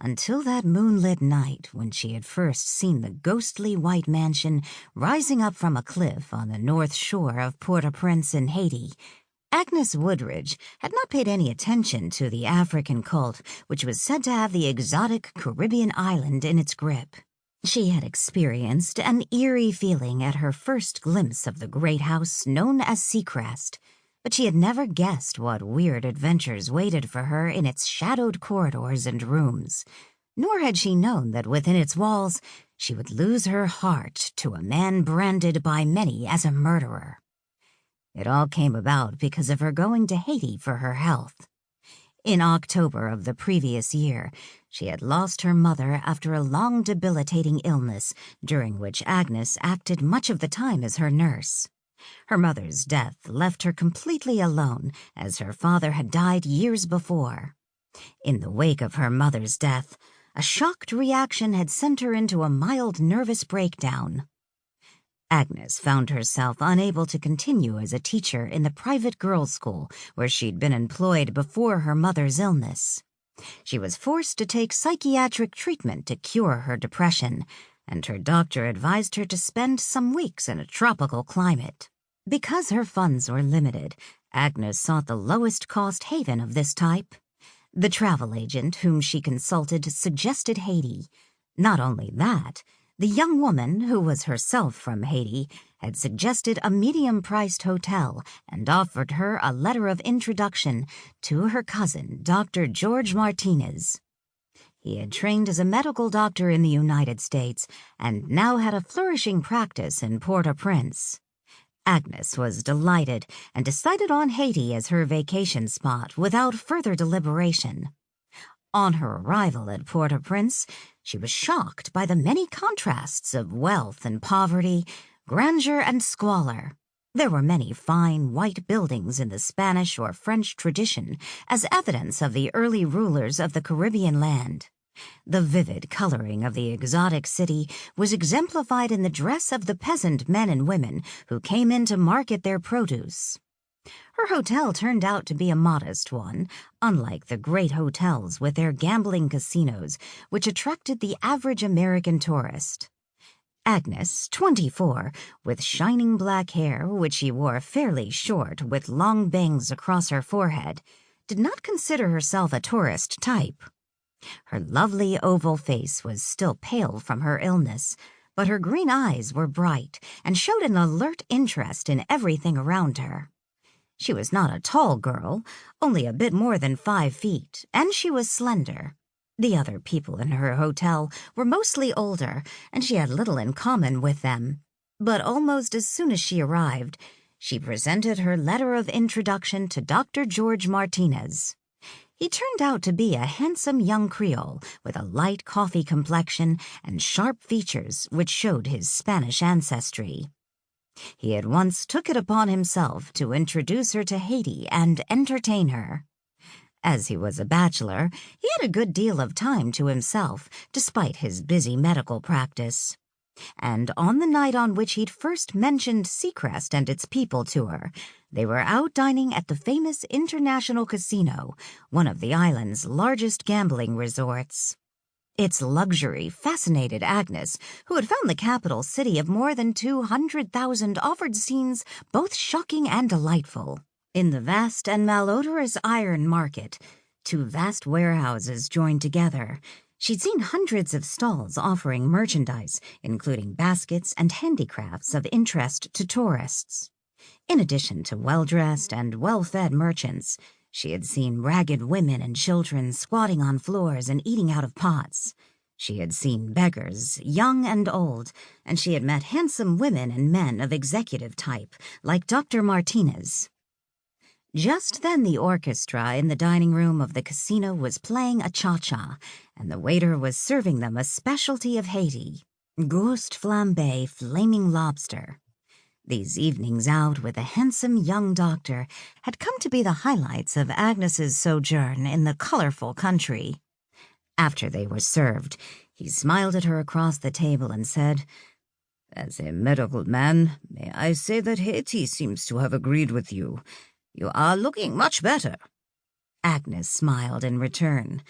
until that moonlit night when she had first seen the ghostly white mansion rising up from a cliff on the north shore of Port-au-Prince in Haiti. Agnes Woodridge had not paid any attention to the African cult which was said to have the exotic Caribbean island in its grip. She had experienced an eerie feeling at her first glimpse of the great house known as Seacrest, but she had never guessed what weird adventures waited for her in its shadowed corridors and rooms, nor had she known that within its walls she would lose her heart to a man branded by many as a murderer. It all came about because of her going to Haiti for her health. In October of the previous year, she had lost her mother after a long debilitating illness, during which Agnes acted much of the time as her nurse. Her mother's death left her completely alone, as her father had died years before. In the wake of her mother's death, a shocked reaction had sent her into a mild nervous breakdown. Agnes found herself unable to continue as a teacher in the private girls' school where she'd been employed before her mother's illness. She was forced to take psychiatric treatment to cure her depression, and her doctor advised her to spend some weeks in a tropical climate. Because her funds were limited, Agnes sought the lowest-cost haven of this type. The travel agent whom she consulted suggested Haiti. Not only that, the young woman, who was herself from Haiti, had suggested a medium-priced hotel and offered her a letter of introduction to her cousin, Dr. George Martinez. He had trained as a medical doctor in the United States and now had a flourishing practice in Port-au-Prince. Agnes was delighted and decided on Haiti as her vacation spot without further deliberation. On her arrival at Port-au-Prince, she was shocked by the many contrasts of wealth and poverty, grandeur and squalor. There were many fine white buildings in the Spanish or French tradition as evidence of the early rulers of the Caribbean land. The vivid coloring of the exotic city was exemplified in the dress of the peasant men and women who came in to market their produce. Her hotel turned out to be a modest one, unlike the great hotels with their gambling casinos, which attracted the average American tourist. Agnes, 24, with shining black hair, which she wore fairly short with long bangs across her forehead, did not consider herself a tourist type. Her lovely oval face was still pale from her illness, but her green eyes were bright and showed an alert interest in everything around her. She was not a tall girl, only a bit more than 5 feet, and she was slender. The other people in her hotel were mostly older, and she had little in common with them. But almost as soon as she arrived, she presented her letter of introduction to Dr. George Martinez. He turned out to be a handsome young Creole with a light coffee complexion and sharp features which showed his Spanish ancestry. He at once took it upon himself to introduce her to Haiti and entertain her. As he was a bachelor, he had a good deal of time to himself, despite his busy medical practice. And on the night on which he'd first mentioned Seacrest and its people to her, they were out dining at the famous International Casino, one of the island's largest gambling resorts. Its luxury fascinated Agnes, who had found the capital city of more than 200,000 offered scenes both shocking and delightful. In the vast and malodorous iron market, 2 vast warehouses joined together, she'd seen hundreds of stalls offering merchandise, including baskets and handicrafts of interest to tourists. In addition to well-dressed and well-fed merchants, she had seen ragged women and children squatting on floors and eating out of pots. She had seen beggars, young and old, and she had met handsome women and men of executive type, like Dr. Martinez. Just then the orchestra in the dining room of the casino was playing a cha-cha, and the waiter was serving them a specialty of Haiti, ghost flambé flaming lobster. These evenings out with a handsome young doctor had come to be the highlights of Agnes's sojourn in the colorful country. After they were served, he smiled at her across the table and said, "As a medical man, may I say that Haiti seems to have agreed with you. You are looking much better." Agnes smiled in return.